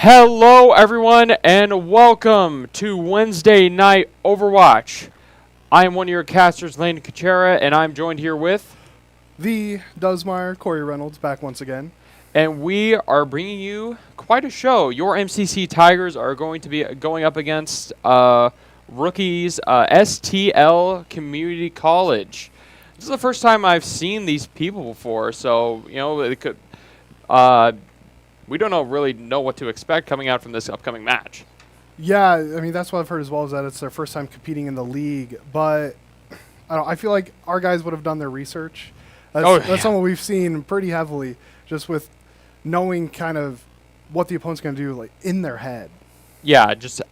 Hello everyone and welcome to Wednesday Night Overwatch. I am one of your casters, Landon Kuchera, and I'm joined here with... The Duzmeyer, Corey Reynolds, back once again. And we are bringing you quite a show. Your MCC Tigers are going to be going up against rookies, STL Community College. This is the first time I've seen these people before, so, you know, it could... we don't really know what to expect coming out from this upcoming match. Yeah, I mean, that's what I've heard as well, is that it's their first time competing in the league. But I feel like our guys would have done their research. That's something we've seen pretty heavily, just with knowing kind of what the opponent's going to do, like, in their head. Yeah, just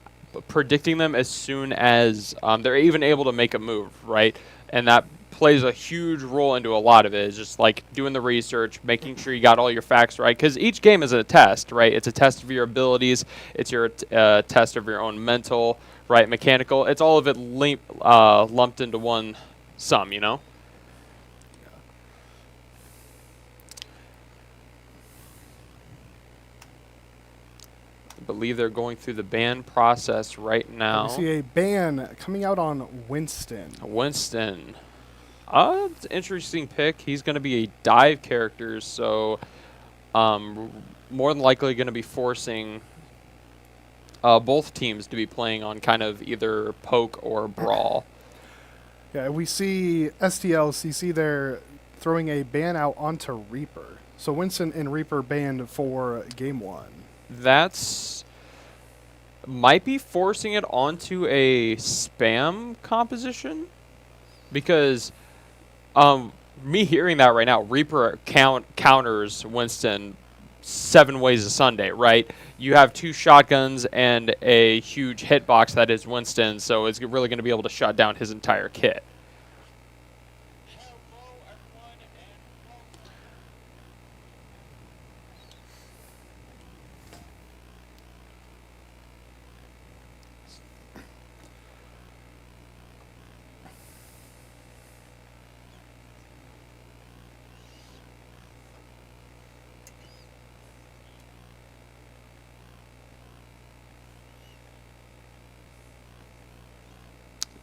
predicting them as soon as they're even able to make a move, right? And that plays a huge role into a lot of it. It's just like doing the research, making sure you got all your facts right, because each game is a test, right? It's a test of your abilities. It's your test of your own mental, right, mechanical. It's all of it lumped into one sum, you know? I believe they're going through the ban process right now. We see a ban coming out on Winston. Winston. It's an interesting pick. He's going to be a dive character, so more than likely going to be forcing both teams to be playing on kind of either poke or brawl. Yeah, we see STLCC there throwing a ban out onto Reaper. So Winston and Reaper banned for game one. That's might be forcing it onto a spam composition, because me hearing that right now, Reaper counters Winston 7 ways a Sunday, right? You have 2 shotguns and a huge hitbox that is Winston, so it's really going to be able to shut down his entire kit.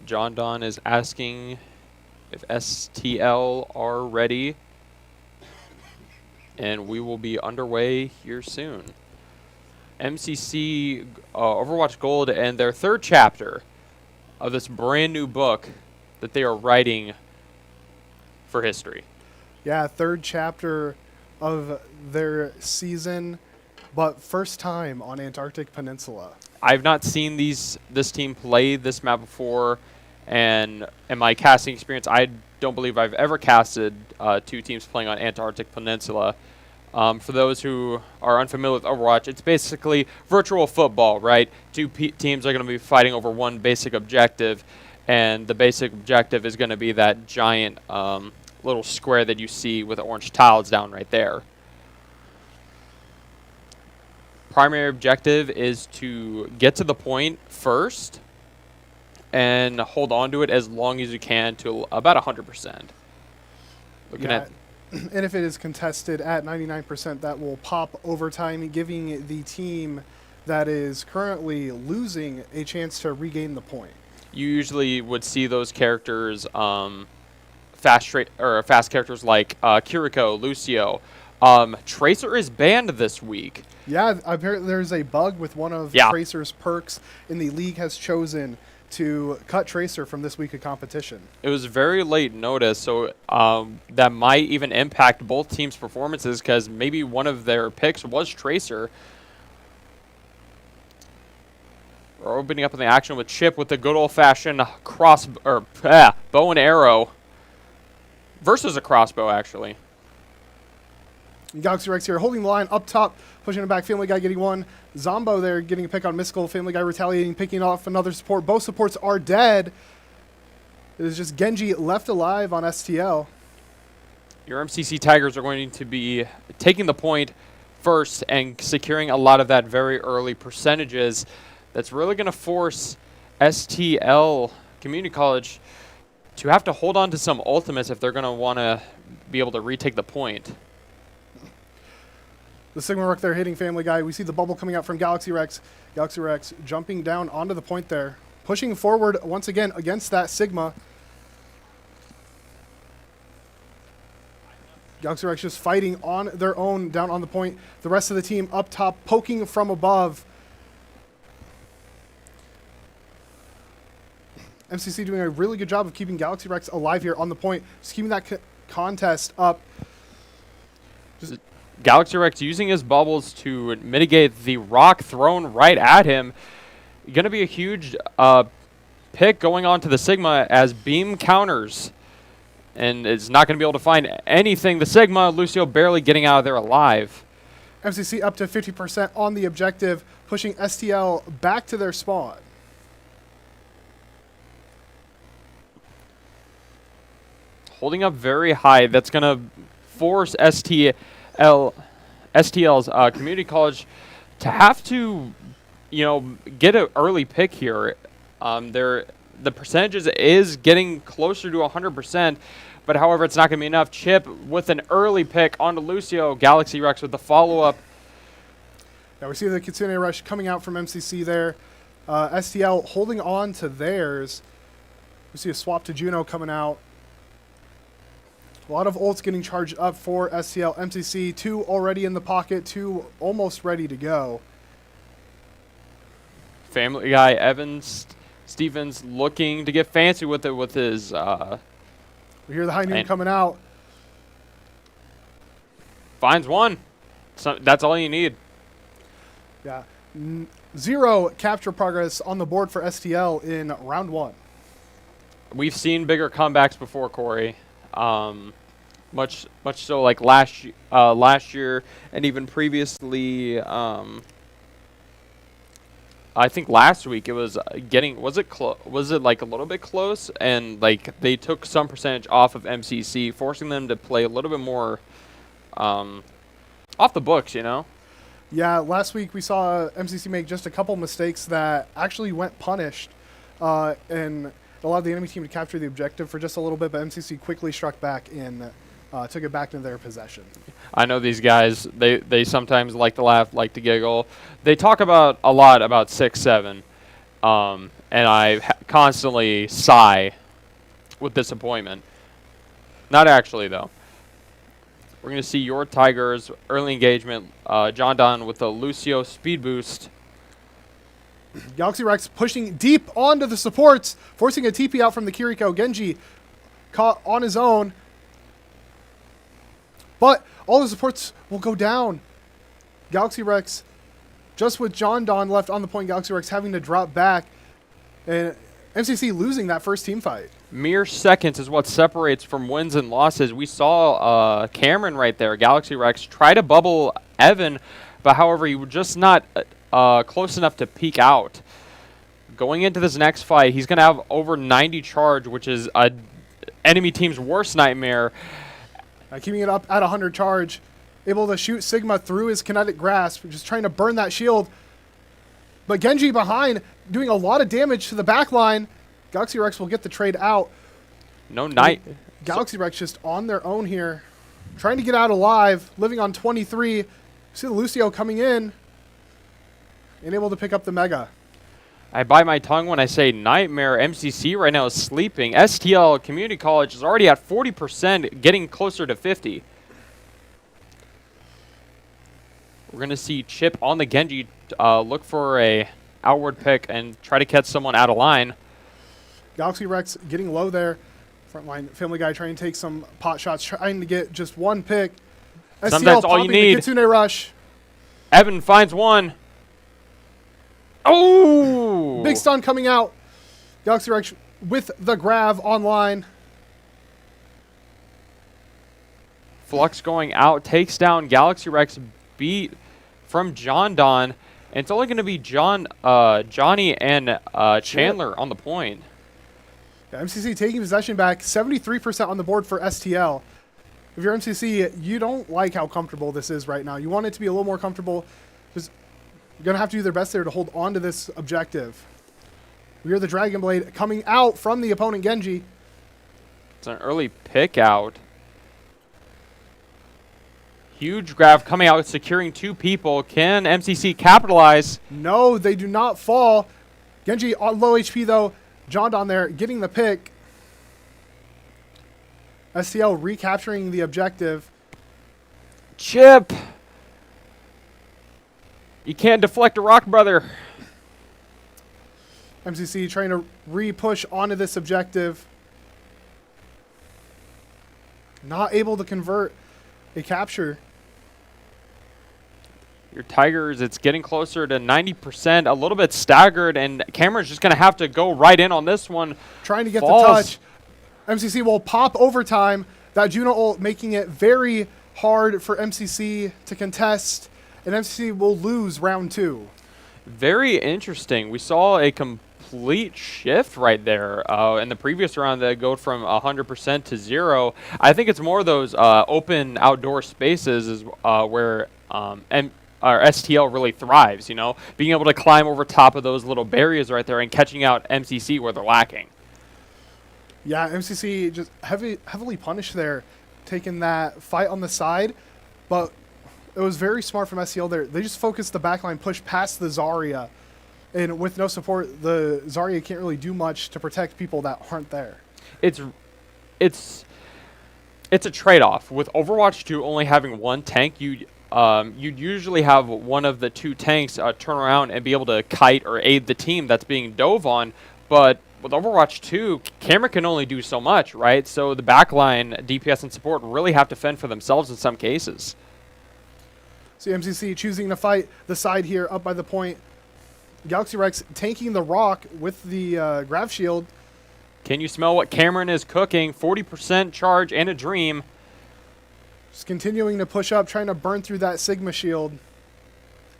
John Don is asking if STL are ready, and we will be underway here soon. MCC Overwatch Gold and their 3rd chapter of this brand new book that they are writing for history. Yeah, 3rd chapter of their season, but first time on Antarctic Peninsula. I've not seen this team play this map before, and in my casting experience, I don't believe I've ever casted 2 teams playing on Antarctic Peninsula. For those who are unfamiliar with Overwatch, it's basically virtual football, right? 2 teams are going to be fighting over one basic objective, and the basic objective is going to be that giant little square that you see with orange tiles down right there. Primary objective is to get to the point first and hold on to it as long as you can to about 100%. Looking at, and if it is contested at 99%, that will pop overtime, giving the team that is currently losing a chance to regain the point. You usually would see those characters, fast characters like Kiriko, Lucio. Tracer is banned this week. Yeah, apparently there's a bug with one of Tracer's perks, and the league has chosen to cut Tracer from this week of competition. It was very late notice, so that might even impact both teams' performances, because maybe one of their picks was Tracer. We're opening up in the action with Chip with the good old-fashioned bow and arrow versus a crossbow, actually. Galaxy Rex here, holding the line up top, pushing it back. Family Guy getting one. Zombo there getting a pick on Mystical. Family Guy retaliating, picking off another support. Both supports are dead. It is just Genji left alive on STL. Your MCC Tigers are going to be taking the point first and securing a lot of that very early percentages. That's really going to force STL Community College to have to hold on to some ultimates if they're going to want to be able to retake the point. The Sigma Rook there hitting Family Guy. We see the bubble coming out from Galaxy Rex. Galaxy Rex jumping down onto the point there. Pushing forward once again against that Sigma. Galaxy Rex just fighting on their own down on the point. The rest of the team up top poking from above. MCC doing a really good job of keeping Galaxy Rex alive here on the point. Just keeping that contest up. Galaxy Rex using his bubbles to mitigate the rock thrown right at him. Going to be a huge pick going on to the Sigma as beam counters. And is not going to be able to find anything. The Sigma, Lucio barely getting out of there alive. MCC up to 50% on the objective, pushing STL back to their spawn. Holding up very high. That's going to force STL's community college to have to, get an early pick here. The percentages is getting closer to 100%, but however, it's not going to be enough. Chip with an early pick onto Lucio. Galaxy Rex with the follow-up. Now we see the Kitsune Rush coming out from MCC there. STL holding on to theirs. We see a swap to Juno coming out. A lot of ults getting charged up for STL. MCC, 2 already in the pocket, 2 almost ready to go. Family Guy, Stevens looking to get fancy with it with his... We hear the high noon coming out. Finds one. So that's all you need. Yeah. 0 capture progress on the board for STL in round 1. We've seen bigger comebacks before, Corey. Much so like last year and even previously. I think last week it was was it like a little bit close, and like they took some percentage off of MCC, forcing them to play a little bit more off the books, Yeah, last week we saw MCC make just a couple mistakes that actually went punished, and allowed the enemy team to capture the objective for just a little bit, but MCC quickly struck back and took it back into their possession. I know these guys, they sometimes like to laugh, like to giggle. They talk a lot about 6-7, and I constantly sigh with disappointment. Not actually, though. We're going to see your Tigers, early engagement, John Don with the Lucio speed boost. Galaxy Rex pushing deep onto the supports, forcing a TP out from the Kiriko. Genji caught on his own. But all the supports will go down. Galaxy Rex, just with John Don left on the point, Galaxy Rex having to drop back. And MCC losing that first team fight. Mere seconds is what separates from wins and losses. We saw Cameron right there, Galaxy Rex, try to bubble Evan, but however, he was just not close enough to peek out. Going into this next fight, he's going to have over 90 charge, which is a enemy team's worst nightmare. Keeping it up at 100 charge. Able to shoot Sigma through his kinetic grasp, just trying to burn that shield. But Genji behind, doing a lot of damage to the back line. Galaxy Rex will get the trade out. No night. Galaxy Rex just on their own here. Trying to get out alive, living on 23. See Lucio coming in. And able to pick up the Mega. I bite my tongue when I say nightmare. MCC right now is sleeping. STL Community College is already at 40%, getting closer to 50. We're going to see Chip on the Genji look for a outward pick and try to catch someone out of line. Galaxy Rex getting low there. Frontline Family Guy trying to take some pot shots, trying to get just one pick. Sometimes all you need. Kitsune Rush. Evan finds one. Oh! Big stun coming out. Galaxy Rex with the grab online. Flux going out, takes down Galaxy Rex, beat from John Don. And it's only going to be Johnny and Chandler on the point. Yeah, MCC taking possession back, 73% on the board for STL. If you're MCC, you don't like how comfortable this is right now. You want it to be a little more comfortable. Just you're going to have to do their best there to hold on to this objective. We hear the Dragon Blade coming out from the opponent, Genji. It's an early pick out. Huge grab coming out, securing 2 people. Can MCC capitalize? No, they do not fall. Genji on low HP though. John on there getting the pick. STL recapturing the objective. Chip! You can't deflect a rock, brother. MCC trying to re-push onto this objective. Not able to convert a capture. Your Tigers, it's getting closer to 90%, a little bit staggered, and Cameron's just going to have to go right in on this one. Trying to get the touch. MCC will pop overtime. That Juno ult making it very hard for MCC to contest, and MCC will lose round 2. Very interesting. We saw a complete shift right there in the previous round that go from 100% to 0. I think it's more those open outdoor spaces is where our STL really thrives, you know, being able to climb over top of those little barriers right there and catching out MCC where they're lacking. Yeah, MCC just heavily punished there, taking that fight on the side, but it was very smart from STL there. They just focused the backline, pushed past the Zarya, and with no support, the Zarya can't really do much to protect people that aren't there. It's a trade-off. With Overwatch 2 only having 1 tank, you'd usually have one of the 2 tanks turn around and be able to kite or aid the team that's being dove on, but with Overwatch 2, Cameron can only do so much, right? So the backline, DPS and support really have to fend for themselves in some cases. See MCC choosing to fight the side here up by the point. Galaxy Rex tanking the rock with the grav shield. Can you smell what Cameron is cooking? 40% charge and a dream. Just continuing to push up, trying to burn through that Sigma shield.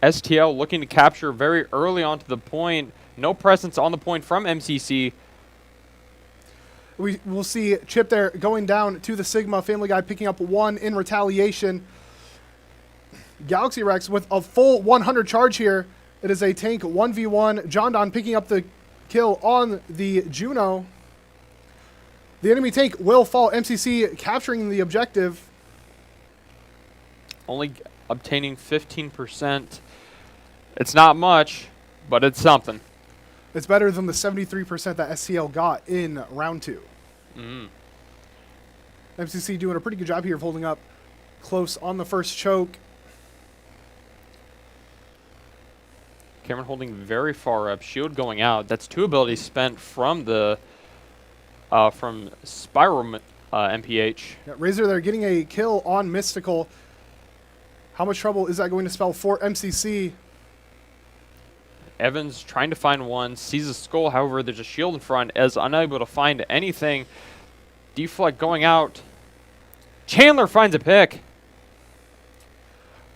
STL looking to capture very early onto the point. No presence on the point from MCC. We'll see Chip there going down to the Sigma. Family Guy picking up 1 in retaliation. Galaxy Rex with a full 100 charge here. It is a tank 1v1. John Don picking up the kill on the Juno. The enemy tank will fall. MCC capturing the objective. Only obtaining 15%. It's not much, but it's something. It's better than the 73% that STL got in round 2. MCC doing a pretty good job here of holding up close on the first choke. Cameron holding very far up. Shield going out. That's 2 abilities spent from the from Spiral MPH. Yeah, Razor there getting a kill on Mystical. How much trouble is that going to spell for MCC? Evans trying to find one, sees a skull, however, there's a shield in front, is unable to find anything. Deflect going out. Chandler finds a pick.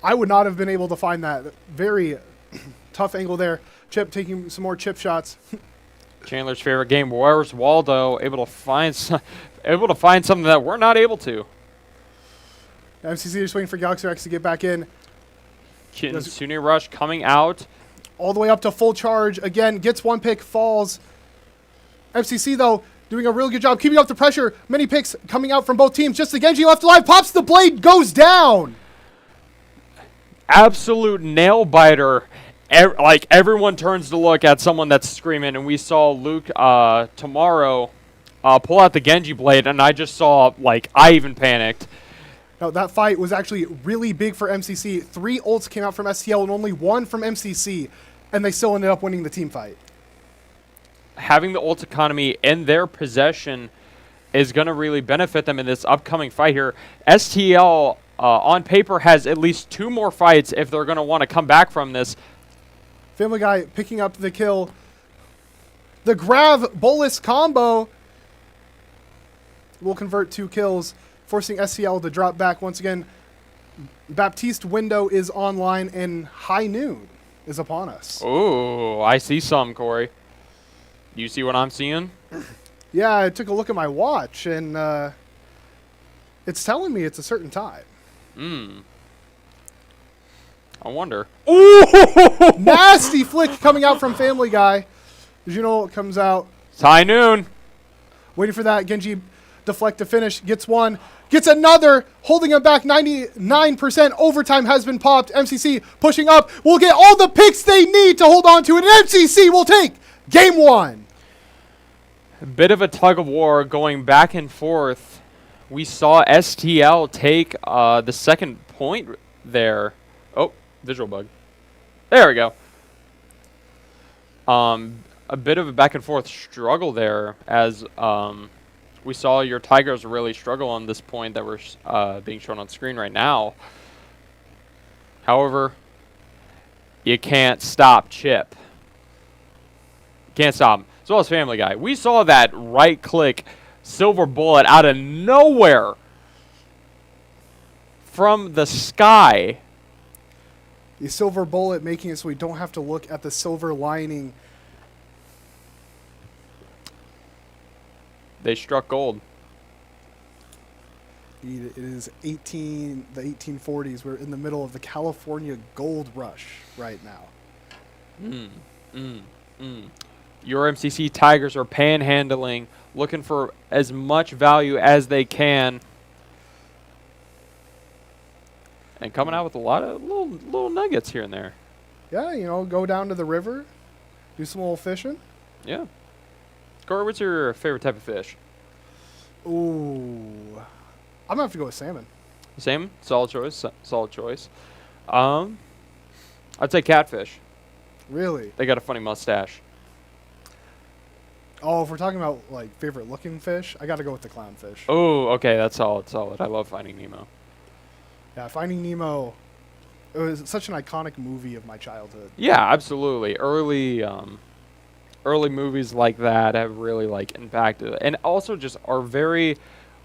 I would not have been able to find that. Very tough angle there. Chip taking some more chip shots. Chandler's favorite game. Where's Waldo? Able to find something that we're not able to. MCC just waiting for Galaxy Rex to get back in. Kitsune Rush coming out. All the way up to full charge. Again, gets 1 pick, falls. MCC, though, doing a real good job keeping up the pressure. Many picks coming out from both teams. Just the Genji left alive. Pops the blade, goes down. Absolute nail biter. Like, everyone turns to look at someone that's screaming, and we saw Luke tomorrow pull out the Genji blade, and I just saw, like, I even panicked. No, that fight was actually really big for MCC. 3 ults came out from STL and only 1 from MCC, and they still ended up winning the team fight. Having the ult economy in their possession is going to really benefit them in this upcoming fight here. STL, on paper, has at least 2 more fights if they're going to want to come back from this. Family Guy picking up the kill. The Grav Bolus combo will convert 2 kills, forcing STL to drop back once again. Baptiste window is online, and high noon is upon us. Oh, I see some, Corey. You see what I'm seeing? Yeah, I took a look at my watch, and it's telling me it's a certain time. I wonder. Ooh! Nasty flick coming out from Family Guy. Juno comes out. It's high noon. Waiting for that Genji deflect to finish. Gets 1. gets another, holding him back 99%. Overtime has been popped. MCC pushing up. Will get all the picks they need to hold on to it. And MCC will take game 1. A bit of a tug of war going back and forth. We saw STL take the second point there. Oh, visual bug. There we go. A bit of a back and forth struggle there as we saw your Tigers really struggle on this point that we're being shown on screen right now. However, you can't stop Chip. Can't stop him. As well as Family Guy. We saw that right-click silver bullet out of nowhere from the sky. The silver bullet making it so we don't have to look at the silver lining. They struck gold. It is the 1840s. We're in the middle of the California gold rush right now. Your MCC Tigers are panhandling, looking for as much value as they can. And coming out with a lot of little nuggets here and there. Yeah, you know, go down to the river, do some little fishing. Yeah. Corey, what's your favorite type of fish? Ooh. I'm going to have to go with salmon. Salmon? Solid choice. Solid choice. I'd say catfish. Really? They got a funny mustache. Oh, if we're talking about, like, favorite looking fish, I got to go with the clownfish. Oh, okay. That's solid. I love Finding Nemo. Yeah, Finding Nemo, it was such an iconic movie of my childhood. Yeah, absolutely. Early movies like that have really, like, impacted it. And also just are very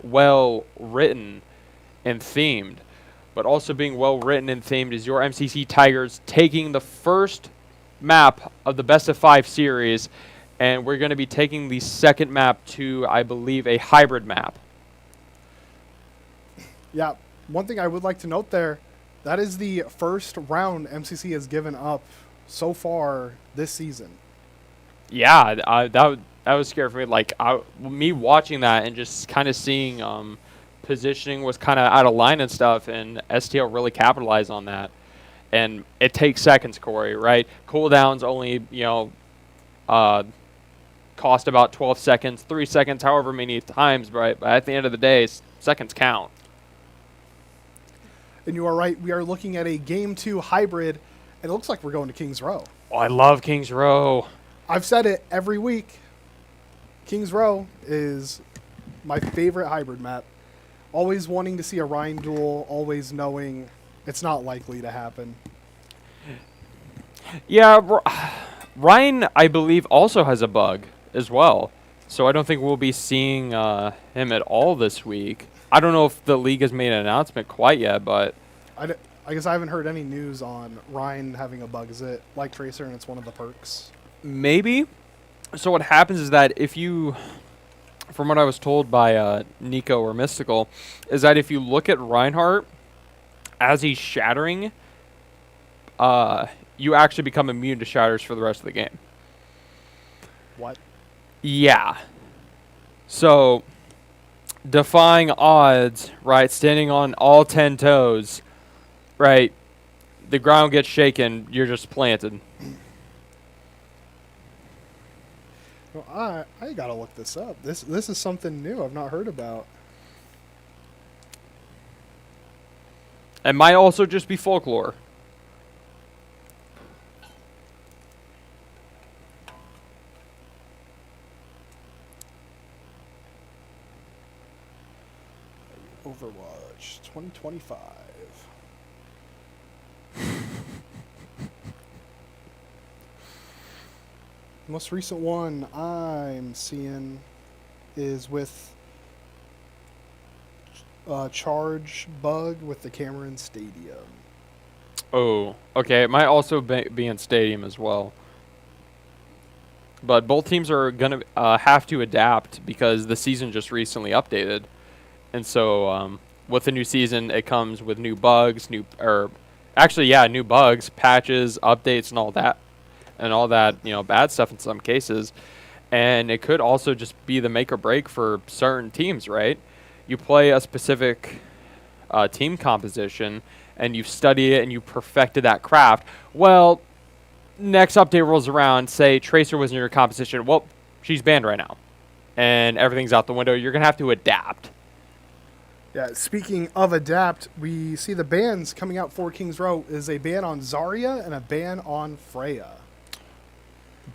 well written and themed. But also being well written and themed is your MCC Tigers taking the first map of the best of 5 series, and we're going to be taking the second map to, I believe, a hybrid map. Yeah, one thing I would like to note there, that is the first round MCC has given up so far this season. Yeah, that was scary for me. Like, me watching that and just kind of seeing positioning was kind of out of line and stuff, and STL really capitalized on that. And it takes seconds, Corey, right? Cooldowns only, cost about 12 seconds, 3 seconds, however many times, right? But at the end of the day, seconds count. And you are right. We are looking at a Game 2 hybrid, and it looks like we're going to Kings Row. Oh, I love Kings Row. I've said it every week. Kings Row is my favorite hybrid map. Always wanting to see a Ryan duel, always knowing it's not likely to happen. Yeah, Ryan, I believe, also has a bug as well. So I don't think we'll be seeing him at all this week. I don't know if the league has made an announcement quite yet, but... I guess I haven't heard any news on Ryan having a bug. Is it like Tracer and it's one of the perks? Maybe. So what happens is that if you... From what I was told by Nico or Mystical, is that if you look at Reinhardt as he's shattering, you actually become immune to shatters for the rest of the game. What? Yeah. So, defying odds, right, standing on all 10 toes, right, the ground gets shaken, you're just planted. Well, I gotta look this up. This is something new I've not heard about. It might also just be folklore. Overwatch 2025. The most recent one I'm seeing is with charge bug with the Cameron Stadium. Oh, okay. It might also be in Stadium as well. But both teams are going to have to adapt because the season just recently updated. And so with the new season, it comes with new bugs, new bugs, patches, updates, and all that. And all that, bad stuff in some cases. And it could also just be the make or break for certain teams, right? you play a specific team composition, and you study it and you perfected that craft. Well, next update rolls around, say Tracer was in your composition. Well, she's banned right now, and everything's out the window. You're going to have to adapt. Yeah, speaking of adapt, we see the bans coming out for Kings Row is a ban on Zarya and a ban on Freya.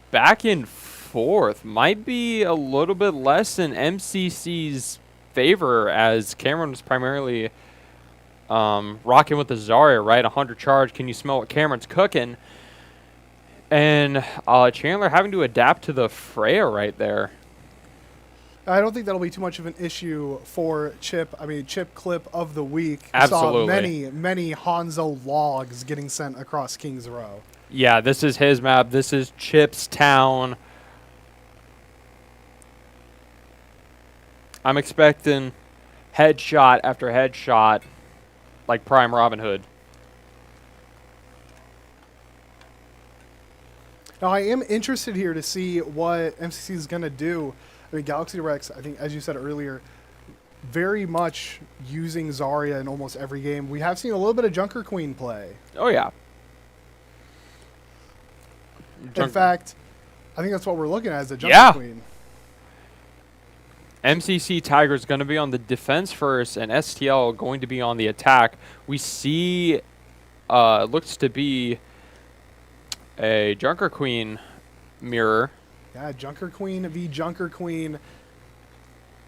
Back and forth might be a little bit less in MCC's favor, as Cameron was primarily rocking with the Zarya, right? 100 charge. Can you smell what Cameron's cooking? And Chandler having to adapt to the Freya right there. I don't think that'll be too much of an issue for Chip. I mean, Chip clip of the week. Absolutely. Saw many Hanzo logs getting sent across Kings Row. Yeah, this is his map. This is Chip's town. I'm expecting headshot after headshot, like Prime Robin Hood. Now, I am interested here to see what MCC is going to do. I mean, Galaxy Rex, I think, as you said earlier, very much using Zarya in almost every game. We have seen a little bit of Junker Queen play. Oh, yeah. In fact, I think that's what we're looking at as a Junker Queen. MCC Tiger's going to be on the defense first, and STL going to be on the attack. We see looks to be a Junker Queen mirror. Yeah, Junker Queen v. Junker Queen.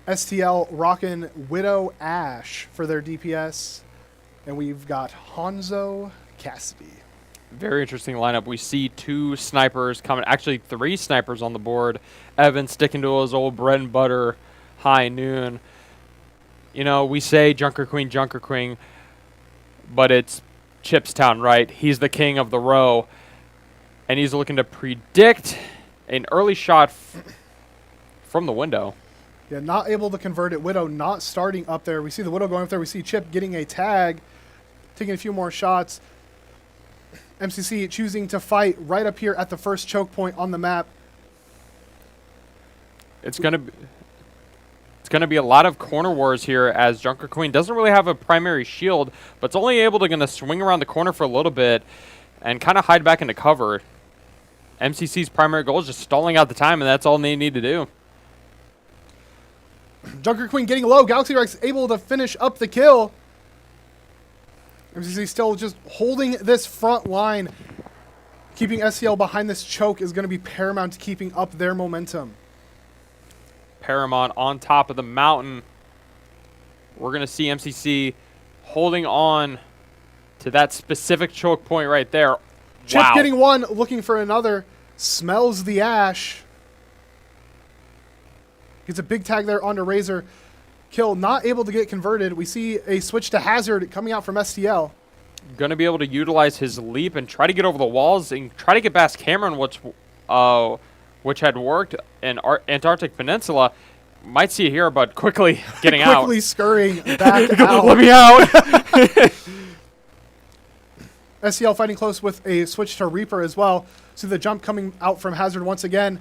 STL rocking Widow Ashe for their DPS. And we've got Hanzo Cassidy. Very interesting lineup. We see 2 snipers coming, actually 3 snipers on the board. Evan sticking to his old bread and butter high noon. You know, we say Junker Queen, but it's Chip's town, right? He's the king of the row. And he's looking to predict an early shot from the window. Yeah, not able to convert it. Widow not starting up there. We see the Widow going up there. We see Chip getting a tag, taking a few more shots. MCC choosing to fight right up here at the first choke point on the map. It's gonna be a lot of corner wars here, as Junker Queen doesn't really have a primary shield, but it's only able to gonna swing around the corner for a little bit and kind of hide back into cover. MCC's primary goal is just stalling out the time, and that's all they need to do. Junker Queen getting low. Galaxy Rex able to finish up the kill. MCC still just holding this front line. Keeping STL behind this choke is going to be paramount to keeping up their momentum. Paramount on top of the mountain. We're going to see MCC holding on to that specific choke point right there. Chip Wow. getting one, looking for another. Smells the ash. Gets a big tag there onto Razor. Kill not able to get converted. We see a switch to Hazard coming out from STL. Going to be able to utilize his leap and try to get over the walls and try to get past Cameron, which had worked in Antarctic Peninsula. Might see it here, but quickly getting out. Quickly scurrying back out. Let me out. STL fighting close with a switch to Reaper as well. See the jump coming out from Hazard once again.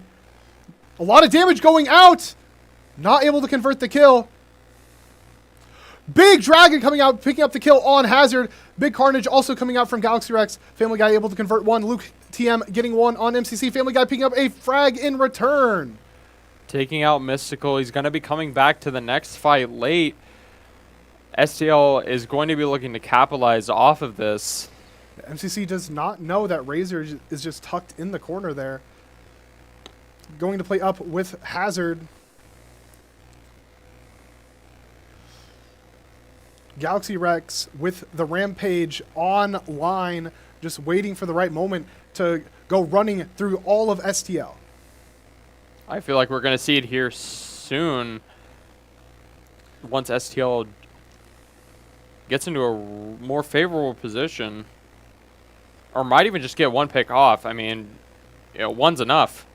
A lot of damage going out. Not able to convert the kill. Big Dragon coming out, picking up the kill on Hazard. Big Carnage also coming out from Galaxy Rex. Family Guy able to convert one. Luke TM getting one on MCC. Family Guy picking up a frag in return. Taking out Mystical. He's going to be coming back to the next fight late. STL is going to be looking to capitalize off of this. MCC does not know that Razor is just tucked in the corner there. Going to play up with Hazard. Galaxy Rex with the Rampage online, just waiting for the right moment to go running through all of STL. I feel like we're going to see it here soon. Once STL gets into a more favorable position, or might even just get one pick off. I mean, you know, one's enough.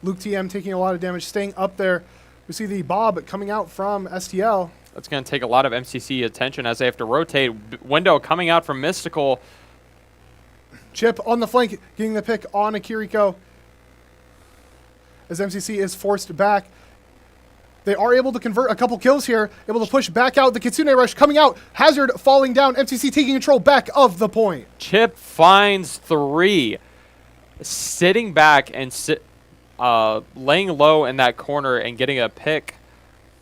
Luke TM taking a lot of damage, staying up there. We see the Bob coming out from STL. That's going to take a lot of MCC attention as they have to rotate. Window coming out from Mystical. Chip on the flank, getting the pick on Akiriko. As MCC is forced back. They are able to convert a couple kills here, able to push back out. The Kitsune Rush coming out. Hazard falling down. MCC taking control back of the point. Chip finds 3. Sitting back and laying low in that corner and getting a pick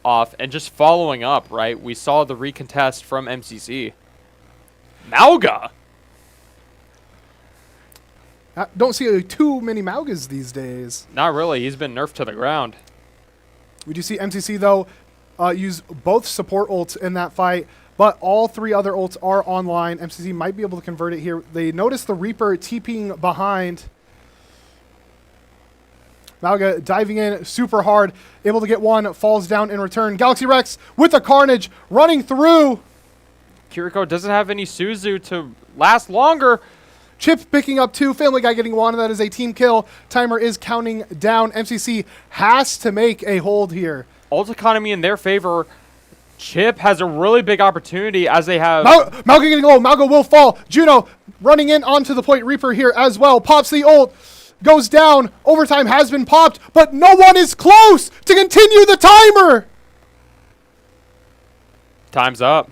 off and just following up, right? We saw the recontest from MCC. Mauga! Don't see too many Maugas these days. Not really. He's been nerfed to the ground. We do see MCC, though, use both support ults in that fight, but all 3 other ults are online. MCC might be able to convert it here. They notice the Reaper TPing behind. Mauga diving in super hard, able to get 1, falls down in return. Galaxy Rex with the Carnage running through. Kiriko doesn't have any Suzu to last longer. Chip picking up 2, Family Guy getting 1, that is a team kill. Timer is counting down. MCC has to make a hold here. Ult economy in their favor. Chip has a really big opportunity as they have... Mauga getting low. Mauga will fall. Juno running in onto the point. Reaper here as well. Pops the ult. Goes down. Overtime has been popped, but no one is close to continue the timer. Time's up.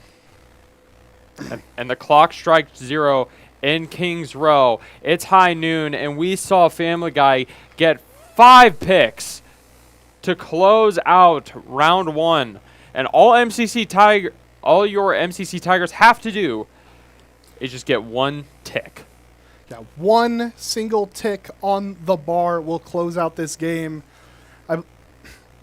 And the clock strikes 0 in Kings Row. It's high noon, and we saw Family Guy get 5 picks to close out round 1. And all your MCC Tigers have to do is just get 1 tick. Yeah, 1 single tick on the bar will close out this game. I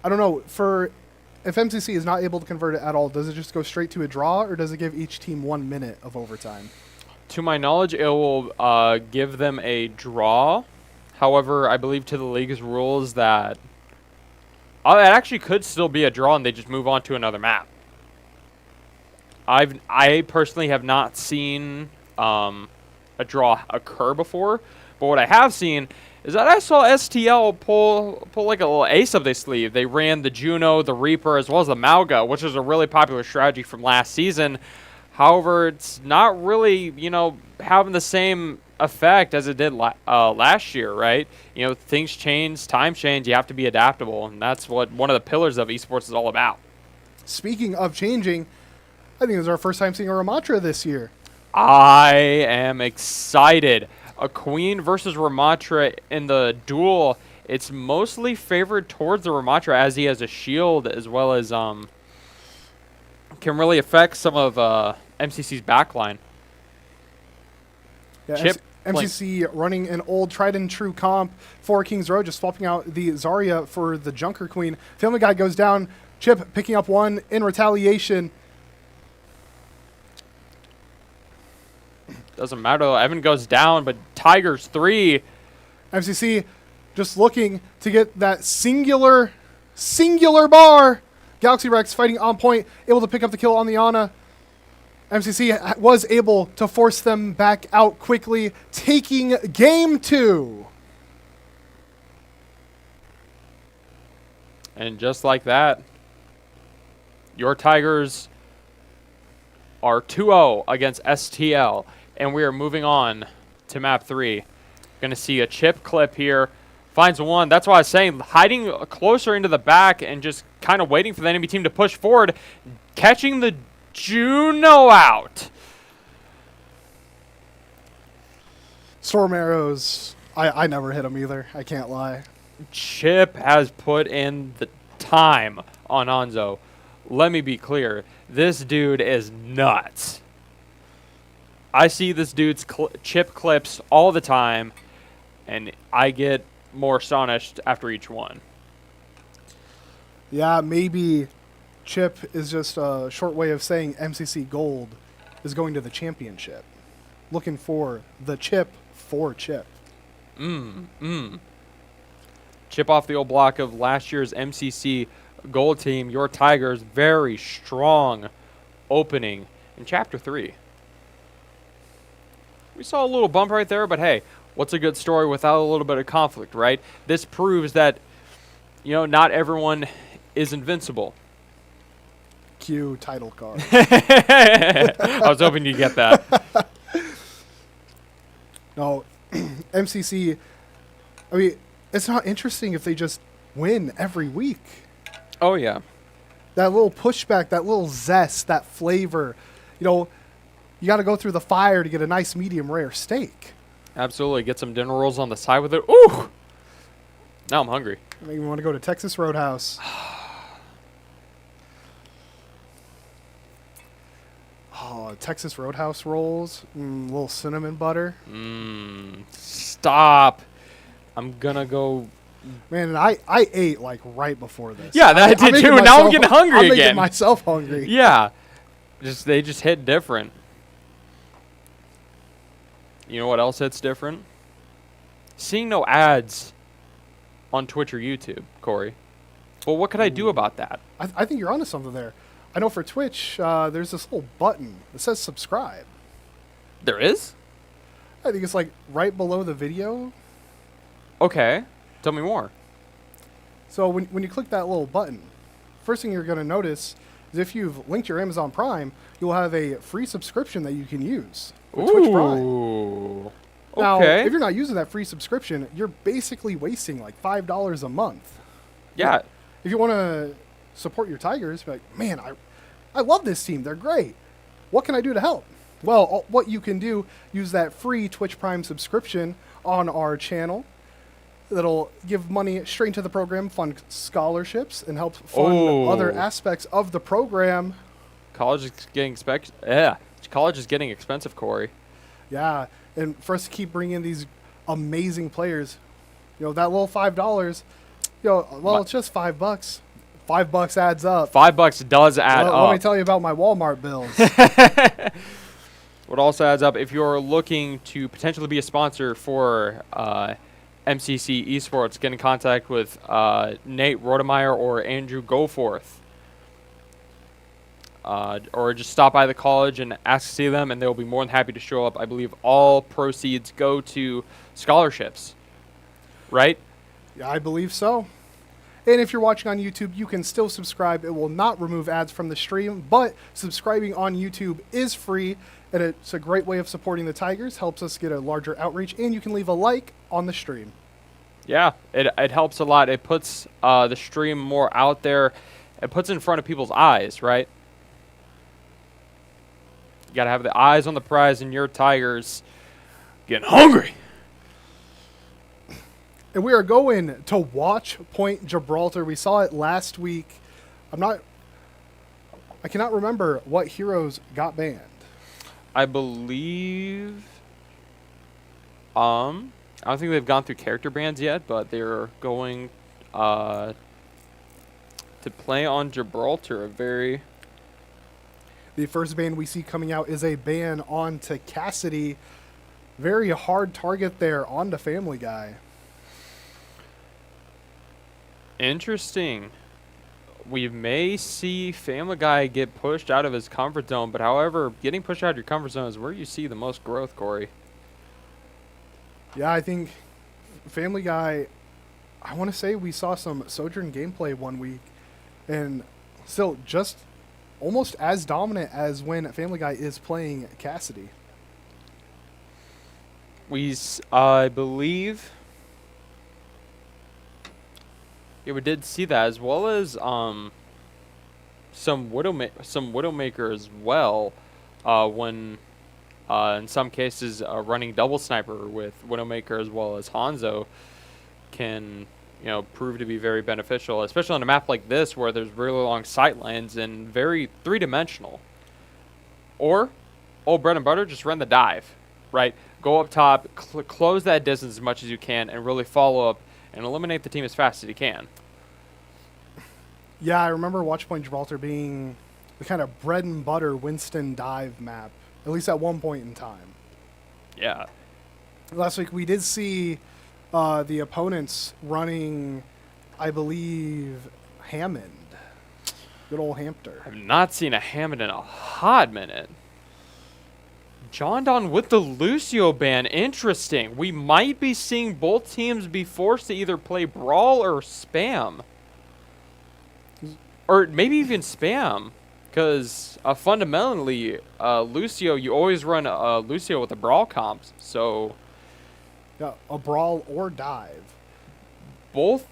don't know, if MCC is not able to convert it at all, does it just go straight to a draw, or does it give each team 1 minute of overtime? To my knowledge, it will give them a draw. However, I believe to the league's rules that it actually could still be a draw and they just move on to another map. I personally have not seen a draw occur before, but what I have seen is that I saw STL pull like a little ace up their sleeve. They ran the Juno, the Reaper, as well as the Mauga, which is a really popular strategy from last season. However, it's not really, having the same effect as it did last year, right? Things change, times change. You have to be adaptable, and that's what one of the pillars of esports is all about. Speaking of changing, I think this is our first time seeing a Ramatra this year. I am excited. A Queen versus Ramatra in the duel. It's mostly favored towards the Ramatra as he has a shield as well as can really affect some of MCC's backline. Yeah, Chip MCC running an old tried and true comp for Kings Row, just swapping out the Zarya for the Junker Queen. Family Guy goes down. Chip picking up 1 in retaliation. Doesn't matter though. Evan goes down, but Tigers 3. MCC just looking to get that singular bar. Galaxy Rex fighting on point, able to pick up the kill on the Ana. MCC was able to force them back out quickly, taking game 2. And just like that, your Tigers are 2-0 against STL. And we are moving on to map 3. Going to see a Chip clip here. Finds 1. That's why I was saying hiding closer into the back and just kind of waiting for the enemy team to push forward. Catching the Juno out. Storm arrows. I never hit them either. I can't lie. Chip has put in the time on Onzo. Let me be clear. This dude is nuts. I see this dude's Chip clips all the time, and I get more astonished after each one. Yeah, maybe Chip is just a short way of saying MCC Gold is going to the championship. Looking for the Chip for Chip. Chip off the old block of last year's MCC Gold team. Your Tigers, very strong opening in Chapter 3. We saw a little bump right there, but hey, what's a good story without a little bit of conflict, right? This proves that, not everyone is invincible. Cue title card. I was hoping you'd get that. No, MCC, it's not interesting if they just win every week. Oh, yeah. that little pushback, that little zest, that flavor. You know, you got to go through the fire to get a nice medium rare steak. Absolutely. Get some dinner rolls on the side with it. Ooh! Now I'm hungry. Maybe you want to go to Texas Roadhouse. Oh, Texas Roadhouse rolls, little cinnamon butter. Stop. I'm gonna go. Man, and I ate like right before this. Yeah, that I did too. Now I'm getting hungry again. I'm making myself hungry. Yeah, they just hit different. You know what else hits different? Seeing no ads on Twitch or YouTube, Corey. Well, what could I do about that? I think you're onto something there. I know for Twitch, there's this little button that says subscribe. There is? I think it's like right below the video. Okay. Tell me more. So when you click that little button, first thing you're going to notice is if you've linked your Amazon Prime, you'll have a free subscription that you can use with Twitch Prime. Now, Okay. if you're not using that free subscription, you're basically wasting like $5 a month. Yeah. If you want to support your Tigers, be like, man, I love this team. They're great. What can I do to help? Well, what you can do, use that free Twitch Prime subscription on our channel. That'll give money straight into the program, fund scholarships, and help fund other aspects of the program. College is getting College is getting expensive, Corey. Yeah, and for us to keep bringing in these amazing players, you know, that little $5, you know, well, it's just $5. $5 adds up. $5 does add up. Let me tell you about my Walmart bills. What also adds up, if you're looking to potentially be a sponsor for MCC Esports, get in contact with Nate Rodemeyer or Andrew Goforth. Or just stop by the college and ask to see them, and they'll be more than happy to show up. I believe all proceeds go to scholarships, right? Yeah, I believe so. And if you're watching on YouTube, you can still subscribe. It will not remove ads from the stream, but subscribing on YouTube is free, and it's a great way of supporting the Tigers, helps us get a larger outreach, and you can leave a like on the stream. Yeah, it helps a lot. It puts the stream more out there. It puts it in front of people's eyes, right? You got to have the eyes on the prize, and your Tigers getting hungry. And we are going to Watch Point Gibraltar. We saw it last week. I cannot remember what heroes got banned. I believe I don't think they've gone through character bans yet, but they're going to play on Gibraltar. The first ban we see coming out is a ban on to Cassidy. Very hard target there on the Family Guy. Interesting. We may see Family Guy get pushed out of his comfort zone, but however, getting pushed out of your comfort zone is where you see the most growth, Corey. Yeah, I think Family Guy, I want to say we saw some Sojourn gameplay one week, and still just almost as dominant as when Family Guy is playing Cassidy. I believe... Yeah, we did see that, as well as some Widowmaker as well, when in some cases running double sniper with Widowmaker as well as Hanzo can prove to be very beneficial, especially on a map like this where there's really long sight lines and very three-dimensional. Or old bread and butter, just run the dive, right? Go up top, close that distance as much as you can, and really follow up and eliminate the team as fast as you can. Yeah, I remember Watch Point Gibraltar being the kind of bread and butter Winston dive map, at least at one point in time. Yeah. Last week we did see the opponents running, I believe, Hammond. Good old Hampter. I've not seen a Hammond in a hot minute. John Don with the Lucio ban. Interesting. We might be seeing both teams be forced to either play Brawl or Spam. Or maybe even Spam. Because fundamentally, Lucio, you always run Lucio with the Brawl comps. So, yeah, a Brawl or Dive. Both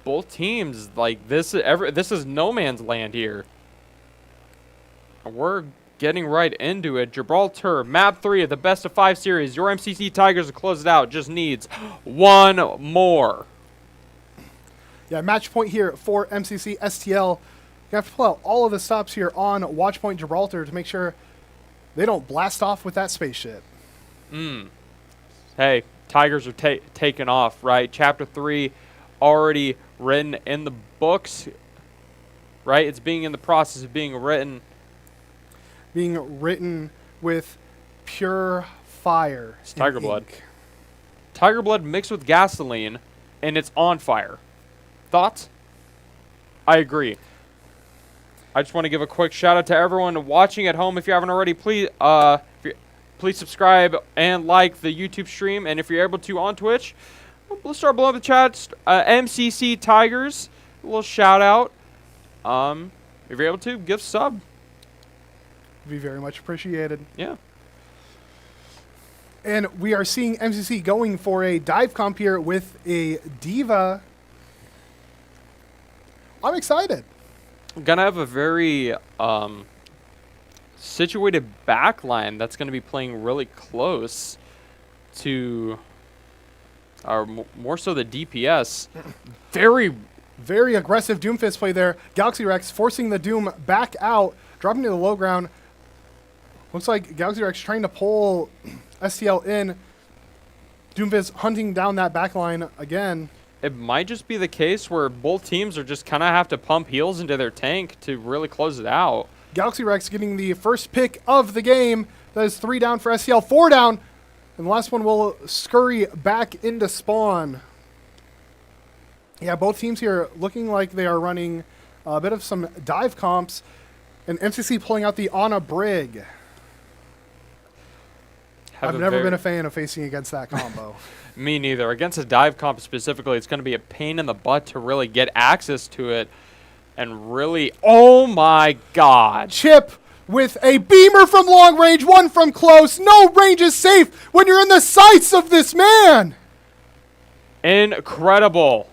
both teams, like, this is no man's land here. We're getting right into it. Gibraltar, map 3 of the best of 5 series. Your MCC Tigers to close it out. Just needs one more. Yeah, match point here for MCC STL. You have to pull out all of the stops here on Watch Point Gibraltar to make sure they don't blast off with that spaceship. Hey, Tigers are taking off, right? Chapter 3 already written in the books, right? It's being in the process of being written. Being written with pure fire. It's Tiger Blood. Tiger Blood mixed with gasoline, and it's on fire. Thoughts? I agree. I just want to give a quick shout out to everyone watching at home. If you haven't already, please subscribe and like the YouTube stream. And if you're able to on Twitch, let's start below the chat. MCC Tigers, a little shout out. If you're able to, give sub. Be very much appreciated. Yeah. And we are seeing MCC going for a dive comp here with a Diva. I'm excited. Gonna have a very situated backline that's gonna be playing really close to, more so the DPS. Very aggressive Doomfist play there. Galaxy Rex forcing the Doom back out, dropping to the low ground. Looks like Galaxy Rex trying to pull STL in. Doomfist hunting down that backline again. It might just be the case where both teams are just kind of have to pump heals into their tank to really close it out. Galaxy Rex getting the first pick of the game. That is 3 down for STL, 4 down. And the last one will scurry back into spawn. Yeah, both teams here looking like they are running a bit of some dive comps. And MCC pulling out the Ana Brig. I've never been a fan of facing against that combo. Me neither. Against a dive comp specifically, it's going to be a pain in the butt to really get access to it. And really, oh my god. Chip with a beamer from long range, one from close. No range is safe when you're in the sights of this man. Incredible.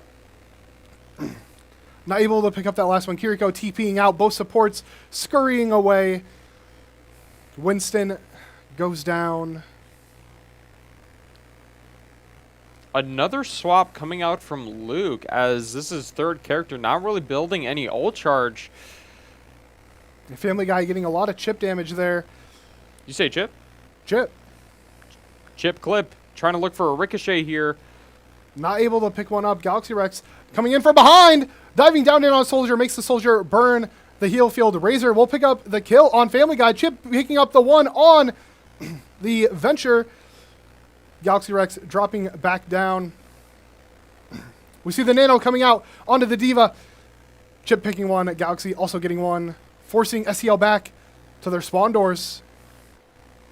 Not able to pick up that last one. Kiriko TPing out. Both supports scurrying away. Winston goes down. Another swap coming out from Luke, as this is third character, not really building any ult charge. Family Guy getting a lot of chip damage there. You say chip? Chip. Chip clip. Trying to look for a ricochet here. Not able to pick one up. Galaxy Rex coming in from behind. Diving down in on Soldier. Makes the Soldier burn the heal field. Razor will pick up the kill on Family Guy. Chip picking up the one on the Venture. Galaxy Rex dropping back down. We see the Nano coming out onto the Diva. Chip picking one. Galaxy also getting one. Forcing SEL back to their spawn doors.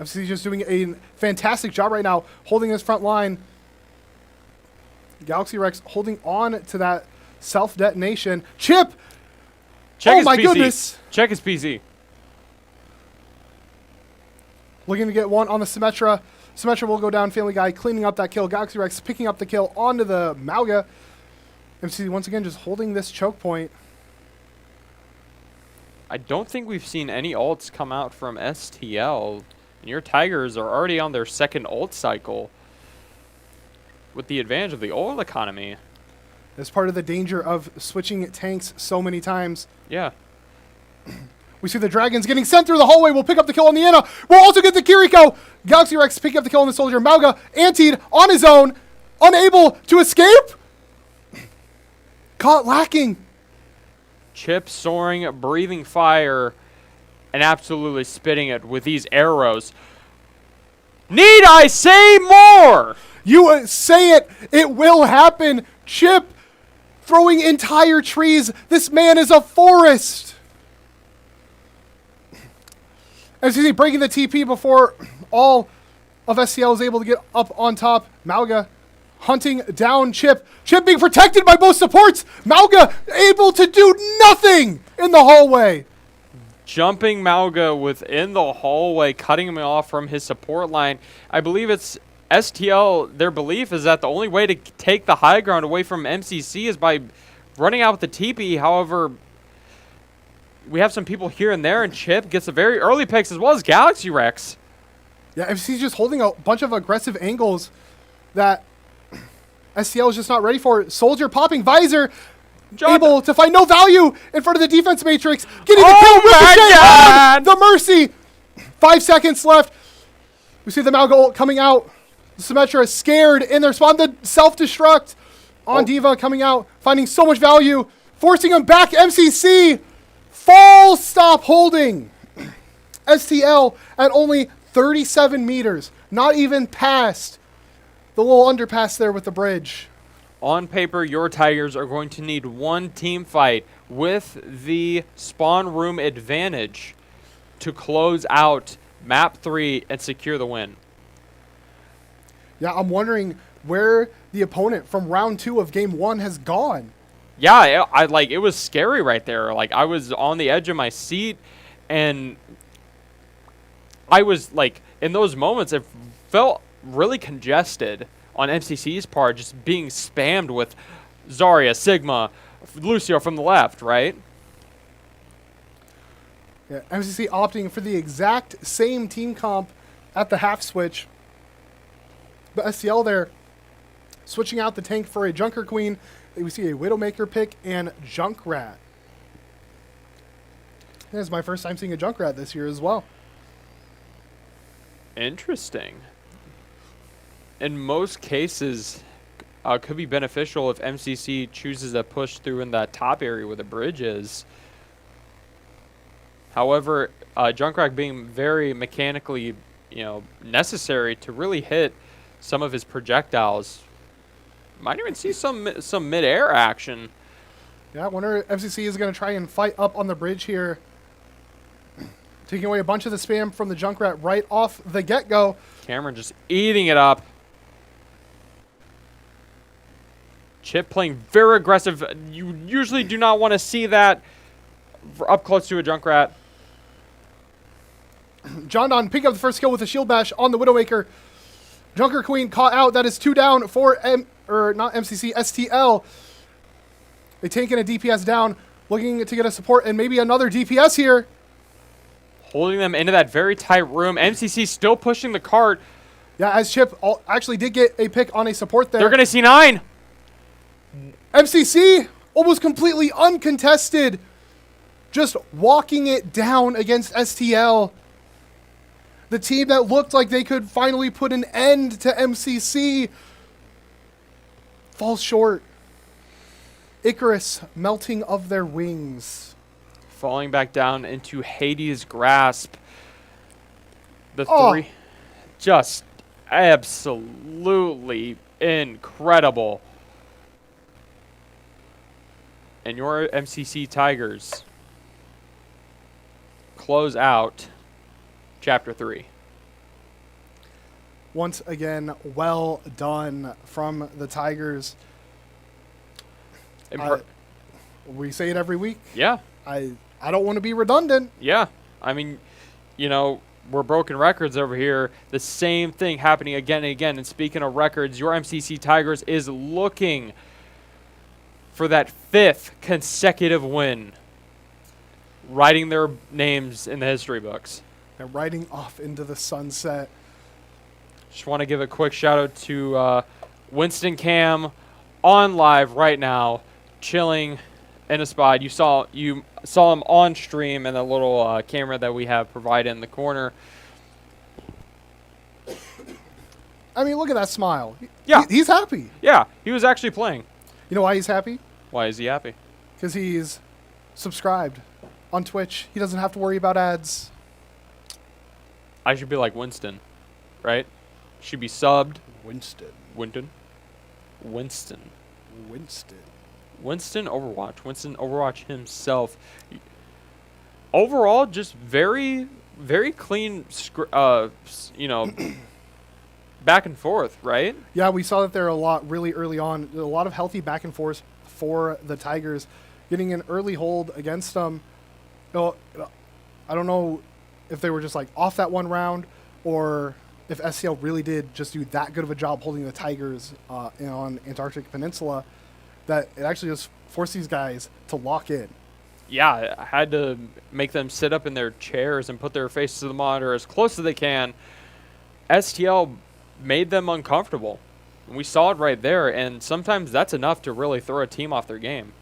FCC just doing a fantastic job right now, holding this front line. Galaxy Rex holding on to that self-detonation. Chip! Check oh his my PC. Goodness! Check his PC. Looking to get one on the Symmetra. Symmetra will go down. Family Guy cleaning up that kill. Galaxy Rex picking up the kill onto the Mauga. MCC once again just holding this choke point. I don't think we've seen any ults come out from STL. And your Tigers are already on their second ult cycle with the advantage of the ult economy. As part of the danger of switching tanks so many times. Yeah. We see the Dragons getting sent through the hallway. We'll pick up the kill on the Anna. We'll also get the Kiriko. Galaxy Rex picking up the kill on the Soldier. Mauga antied on his own. Unable to escape. Caught lacking. Chip soaring, breathing fire, and absolutely spitting it with these arrows. Need I say more? You say it. It will happen. Chip throwing entire trees. This man is a forest. MCC breaking the TP before all of SCL is able to get up on top. Mauga hunting down Chip. Chip being protected by both supports. Mauga able to do nothing in the hallway. Jumping Mauga within the hallway, cutting him off from his support line. I believe it's STL, their belief is that the only way to take the high ground away from MCC is by running out with the teepee. However, we have some people here and there, and Chip gets the very early picks as well as Galaxy Rex. Yeah, MCC's just holding a bunch of aggressive angles that STL is just not ready for. Soldier popping visor, able to find no value in front of the defense matrix. Getting the kill, ricochet, the mercy. 5 seconds left. We see the Malgo coming out. Symmetra scared in their spawn. The self-destruct on Diva coming out, finding so much value, forcing him back. MCC, full stop holding. STL at only 37 meters, not even past the little underpass there with the bridge. On paper, your Tigers are going to need one team fight with the spawn room advantage to close out map 3 and secure the win. Yeah, I'm wondering where the opponent from round 2 of game 1 has gone. Yeah, I like it was scary right there. Like I was on the edge of my seat, and I was like in those moments it felt really congested on MCC's part, just being spammed with Zarya, Sigma, Lucio from the left, right? Yeah, MCC opting for the exact same team comp at the half switch. But STL there switching out the tank for a Junker Queen. We see a Widowmaker pick and Junkrat. This is my first time seeing a Junkrat this year as well. Interesting. In most cases, could be beneficial if MCC chooses to push through in that top area where the bridge is. However, Junkrat being very mechanically, necessary to really hit some of his projectiles, might even see some mid-air action. Yeah, I wonder if MCC is going to try and fight up on the bridge here, taking away a bunch of the spam from the Junkrat right off the get-go. Cameron just eating it up. Chip playing very aggressive. You usually do not want to see that up close to a Junkrat. John Don picking up the first kill with a shield bash on the Widowmaker. Junker Queen caught out. That is 2 down for not MCC, STL. They taking a DPS down, looking to get a support and maybe another DPS here. Holding them into that very tight room. MCC still pushing the cart. Yeah, as Chip actually did get a pick on a support there. They're going to see 9. MCC almost completely uncontested, just walking it down against STL. The team that looked like they could finally put an end to MCC falls short. Icarus melting of their wings. Falling back down into Hades' grasp. The 3. Just absolutely incredible. And your MCC Tigers close out Chapter 3. Once again, well done from the Tigers. We say it every week. Yeah. I don't want to be redundant. Yeah. I mean, we're broken records over here. The same thing happening again and again. And speaking of records, your MCC Tigers is looking for that 5th consecutive win, writing their names in the history books. And riding off into the sunset. Just want to give a quick shout out to Winston Cam on live right now, chilling in a spot. You saw him on stream in the little camera that we have provided in the corner. I mean, look at that smile. Yeah. He's happy. Yeah, he was actually playing. You know why he's happy? Why is he happy? Because he's subscribed on Twitch. He doesn't have to worry about ads. I should be like Winston, right? Should be subbed. Winston Overwatch himself. Overall, just very, very clean, back and forth, right? Yeah, we saw that there a lot really early on. A lot of healthy back and forth for the Tigers, getting an early hold against them. I don't know if they were just like off that one round, or if STL really did just do that good of a job holding the Tigers on Antarctic Peninsula. that it actually just forced these guys to lock in. Yeah, I had to make them sit up in their chairs and put their faces to the monitor as close as they can. STL made them uncomfortable. We saw it right there, and sometimes that's enough to really throw a team off their game.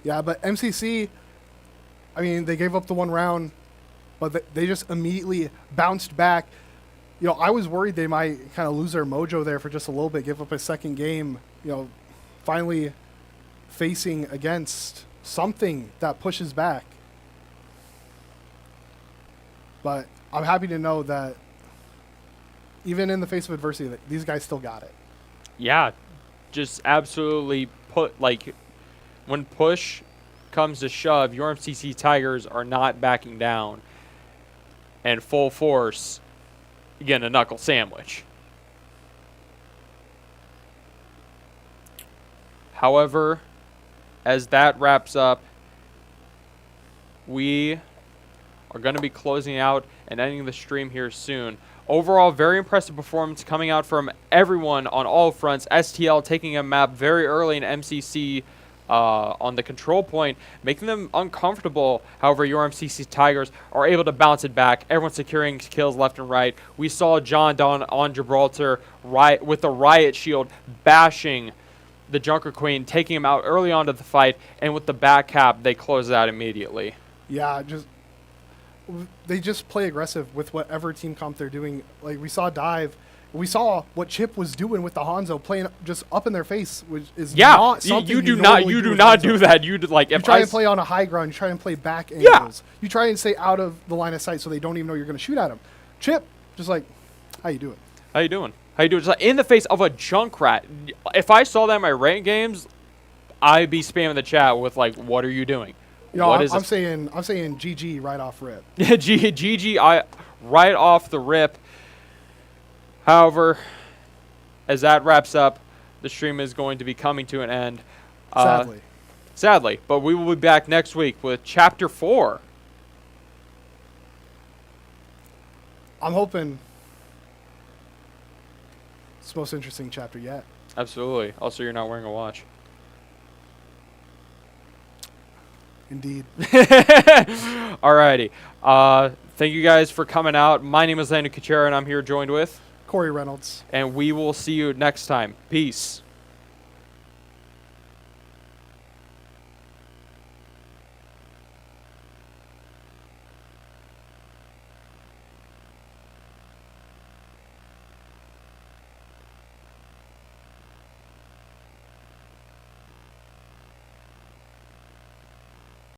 Yeah, but MCC, I mean, they gave up the one round, but they just immediately bounced back. You know, I was worried they might kind of lose their mojo there for just a little bit, give up a second game, you know, finally facing against something that pushes back. But I'm happy to know that even in the face of adversity, that these guys still got it. Yeah, just absolutely when push comes to shove, your MCC Tigers are not backing down. And full force, again, a knuckle sandwich. However, as that wraps up, we are going to be closing out and ending the stream here soon. Overall, very impressive performance coming out from everyone on all fronts. STL taking a map very early in MCC on the control point, making them uncomfortable. However, your MCC Tigers are able to bounce it back. Everyone securing kills left and right. We saw John Don on Gibraltar with the Riot Shield bashing the Junker Queen, taking him out early on to the fight, and with the back cap, they close it out immediately. Yeah, they just play aggressive with whatever team comp they're doing. Like, we saw Dive. We saw what Chip was doing with the Hanzo, playing just up in their face, which is not something you do not do that. You try and play on a high ground. You try and play back angles. You try and stay out of the line of sight so they don't even know you're going to shoot at them. Chip, just like, how you doing? How you doing? How you doing? Just like in the face of a Junkrat. If I saw that in my ranked games, I'd be spamming the chat with like, "What are you doing?" You know, I'm saying GG right off rip. GG right off the rip. However, as that wraps up, the stream is going to be coming to an end. Sadly, but we will be back next week with Chapter 4. I'm hoping it's the most interesting chapter yet. Absolutely. Also, you're not wearing a watch. Indeed. Alrighty. Thank you guys for coming out. My name is Landon Kuchera, and I'm here joined with Corey Reynolds. And we will see you next time. Peace.